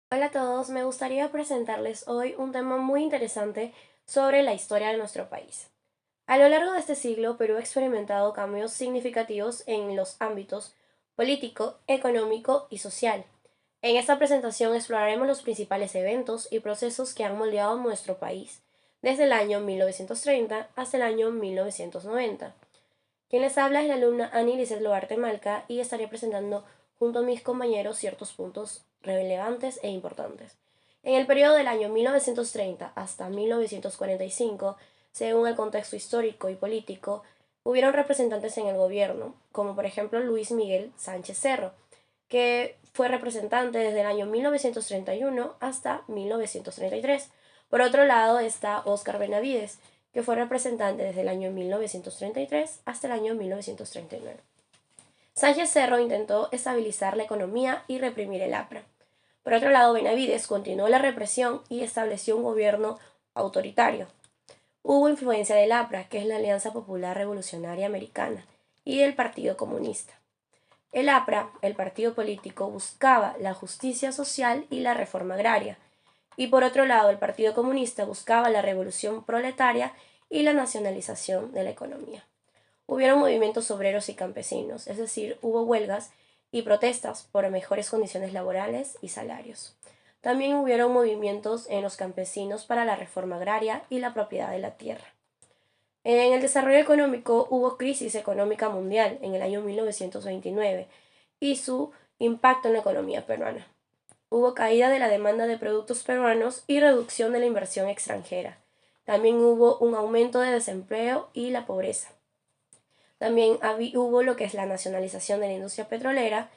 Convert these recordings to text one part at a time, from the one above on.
Hola a todos, me gustaría presentarles hoy un tema muy interesante sobre la historia de nuestro país. A lo largo de este siglo, Perú ha experimentado cambios significativos en los ámbitos político, económico y social. En esta presentación exploraremos los principales eventos y procesos que han moldeado nuestro país desde el año 1930 hasta el año 1990. Quien les habla es la alumna Annie Lizeth Loarte Malca y estaré presentando junto a mis compañeros ciertos puntos relevantes e importantes. En el periodo del año 1930 hasta 1945, según el contexto histórico y político, hubieron representantes en el gobierno, como por ejemplo Luis Miguel Sánchez Cerro, que fue representante desde el año 1931 hasta 1933. Por otro lado está Óscar Benavides, que fue representante desde el año 1933 hasta el año 1939. Sánchez Cerro intentó estabilizar la economía y reprimir el APRA. Por otro lado, Benavides continuó la represión y estableció un gobierno autoritario. Hubo influencia del APRA, que es la Alianza Popular Revolucionaria Americana, y del Partido Comunista. El APRA, el partido político, buscaba la justicia social y la reforma agraria, y por otro lado el Partido Comunista buscaba la revolución proletaria y la nacionalización de la economía. Hubieron movimientos obreros y campesinos, es decir, hubo huelgas y protestas por mejores condiciones laborales y salarios. También hubieron movimientos en los campesinos para la reforma agraria y la propiedad de la tierra. En el desarrollo económico hubo crisis económica mundial en el año 1929 y su impacto en la economía peruana. Hubo caída de la demanda de productos peruanos y reducción de la inversión extranjera. También hubo un aumento de desempleo y la pobreza. También hubo lo que es la nacionalización de la industria petrolera,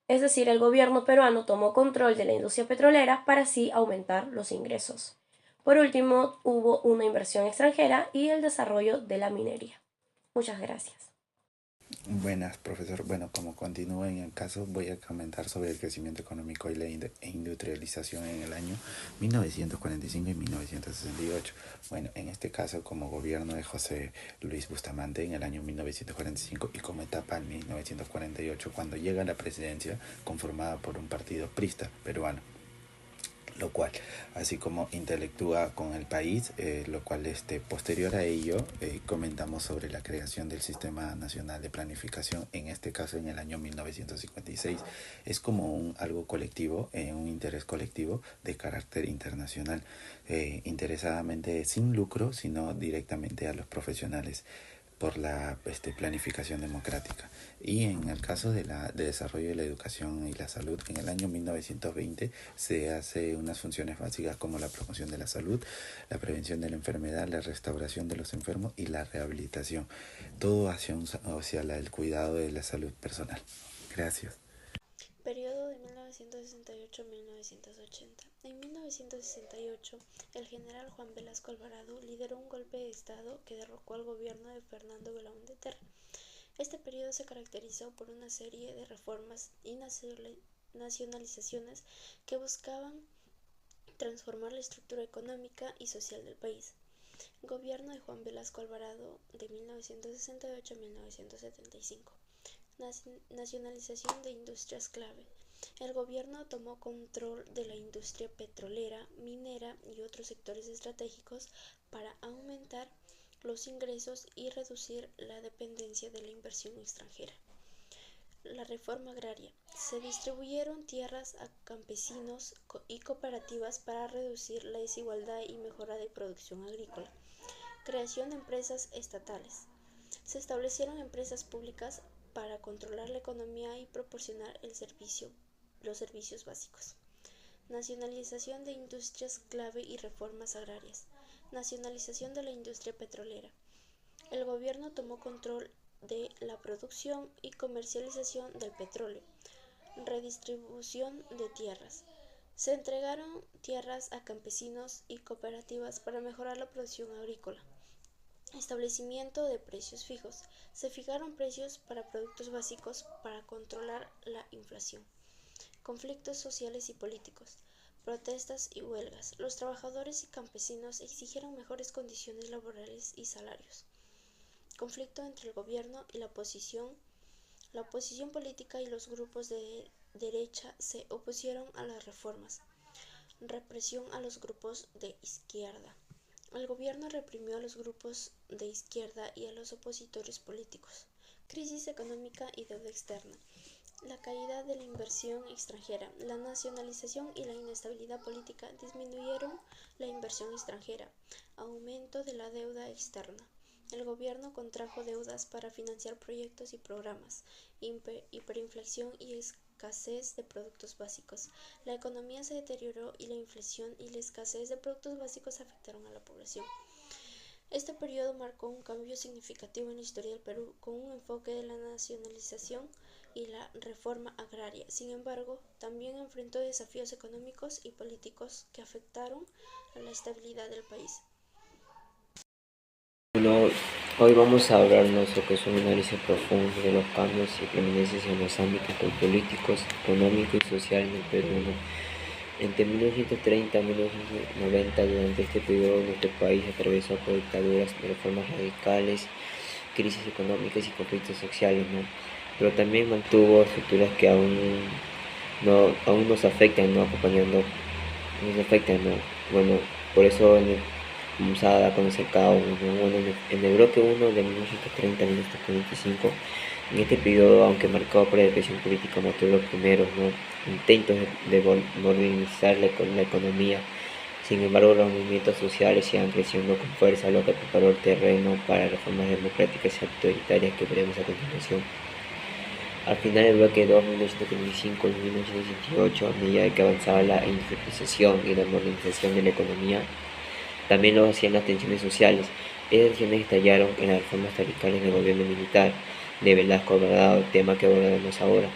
es decir, el gobierno peruano tomó control de la industria petrolera para así aumentar los ingresos. Por último, hubo una inversión extranjera y el desarrollo de la minería. Muchas gracias. Buenas, profesor. Bueno, como continúo en el caso, voy a comentar sobre el crecimiento económico y la industrialización en el año 1945 y 1968. Bueno, en este caso, como gobierno de José Luis Bustamante en el año 1945 y como etapa en 1948, cuando llega a la presidencia conformada por un partido prista peruano, lo cual así como intelectúa con el país, lo cual posterior a ello comentamos sobre la creación del Sistema Nacional de Planificación, en este caso en el año 1956. Es como algo colectivo, un interés colectivo de carácter internacional, interesadamente sin lucro, sino directamente a los profesionales por la planificación democrática. Y en el caso de desarrollo de la educación y la salud, en el año 1920 se hace unas funciones básicas como la promoción de la salud, la prevención de la enfermedad, la restauración de los enfermos y la rehabilitación. Todo hacia el cuidado de la salud personal. Gracias. Periodo de 1968 a 1980. En 1968, el general Juan Velasco Alvarado lideró un golpe de Estado que derrocó al gobierno de Fernando Belaúnde Terry. Este periodo se caracterizó por una serie de reformas y nacionalizaciones que buscaban transformar la estructura económica y social del país. Gobierno de Juan Velasco Alvarado de 1968 a 1975. Nacionalización de industrias clave. El gobierno tomó control de la industria petrolera, minera y otros sectores estratégicos para aumentar los ingresos y reducir la dependencia de la inversión extranjera. La reforma agraria. Se distribuyeron tierras a campesinos y cooperativas para reducir la desigualdad y mejora de producción agrícola. Creación de empresas estatales. Se establecieron empresas públicas para controlar la economía y proporcionar los servicios básicos. Nacionalización de industrias clave y reformas agrarias. Nacionalización de la industria petrolera. El gobierno tomó control de la producción y comercialización del petróleo. Redistribución de tierras. Se entregaron tierras a campesinos y cooperativas para mejorar la producción agrícola. Establecimiento de precios fijos. Se fijaron precios para productos básicos para controlar la inflación. Conflictos sociales y políticos. Protestas y huelgas. Los trabajadores y campesinos exigieron mejores condiciones laborales y salarios. Conflicto entre el gobierno y la oposición. La oposición política y los grupos de derecha se opusieron a las reformas. Represión a los grupos de izquierda. El gobierno reprimió a los grupos de izquierda y a los opositores políticos. Crisis económica y deuda externa. La caída de la inversión extranjera, la nacionalización y la inestabilidad política disminuyeron la inversión extranjera. Aumento de la deuda externa. El gobierno contrajo deudas para financiar proyectos y programas. Hiperinflación y escasez de productos básicos. La economía se deterioró y la inflación y la escasez de productos básicos afectaron a la población. Este periodo marcó un cambio significativo en la historia del Perú, con un enfoque de la nacionalización y la reforma agraria. Sin embargo, también enfrentó desafíos económicos y políticos que afectaron a la estabilidad del país. Bueno, hoy vamos a hablarnos lo que es un análisis profundo de los cambios y preeminencias en los ámbitos políticos, económicos y sociales del Perú, ¿no? Entre 1930 y 1990, durante este periodo, nuestro país atravesó por dictaduras, reformas radicales, crisis económicas y conflictos sociales, ¿no? Pero también mantuvo estructuras que aún nos afectan, ¿no? Nos afectan, ¿no? Bueno, por eso vamos a dar a conocer cada uno, ¿no? Bueno, en el bloque 1 de 1930 a 1945, en este periodo, aunque marcado por la depresión política, mostró los primeros, ¿no?, intentos de modernizar la economía. Sin embargo, los movimientos sociales sigan creciendo con fuerza, lo que preparó el terreno para reformas democráticas y autoritarias que veremos a continuación. Al final del bloque 2, 1945 y 1918, a medida que avanzaba la industrialización y la modernización de la economía, también lo hacían las tensiones sociales. Esas tensiones estallaron en las reformas radicales del gobierno militar de Velasco Alvarado, tema que abordaremos ahora.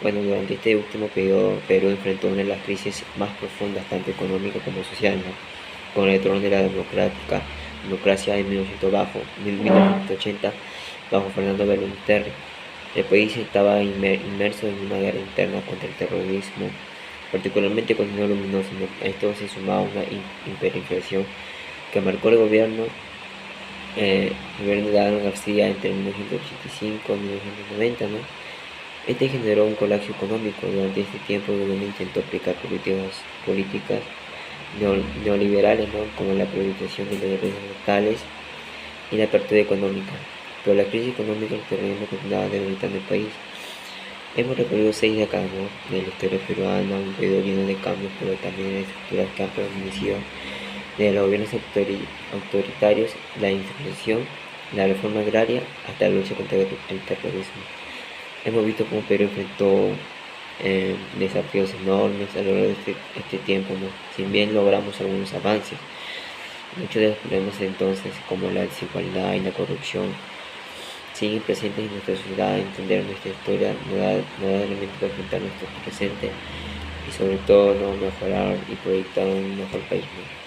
Bueno, durante este último periodo, Perú enfrentó una de las crisis más profundas, tanto económica como social, ¿no?, con el retorno de la democracia en 1980, bajo Fernando Belaúnde. El país estaba inmerso en una guerra interna contra el terrorismo, particularmente con el luminoso. A esto se sumaba una hiperinflación que marcó el gobierno de Alan García entre 1985 y 1990, ¿no? Este generó un colapso económico. Durante este tiempo el gobierno intentó aplicar políticas neoliberales, ¿no?, como la privatización de los derechos locales y la apertura económica. Pero la crisis económica y el terrorismo continuaba debilitando el país. Hemos recorrido 6 décadas, ¿no?, de la historia peruana, un periodo lleno de cambios, pero también de estructuras que han permanecido, desde los gobiernos autoritarios, la inflación, la reforma agraria, hasta la lucha contra el terrorismo. Hemos visto cómo Perú enfrentó desafíos enormes a lo largo de este tiempo, ¿no? Si bien logramos algunos avances, muchos de los problemas entonces, como la desigualdad y la corrupción, siguen presentes en nuestra sociedad. Entender nuestra historia nos da elementos para enfrentar nuestro presente y sobre todo, ¿no?, mejorar y proyectar un mejor país, ¿no?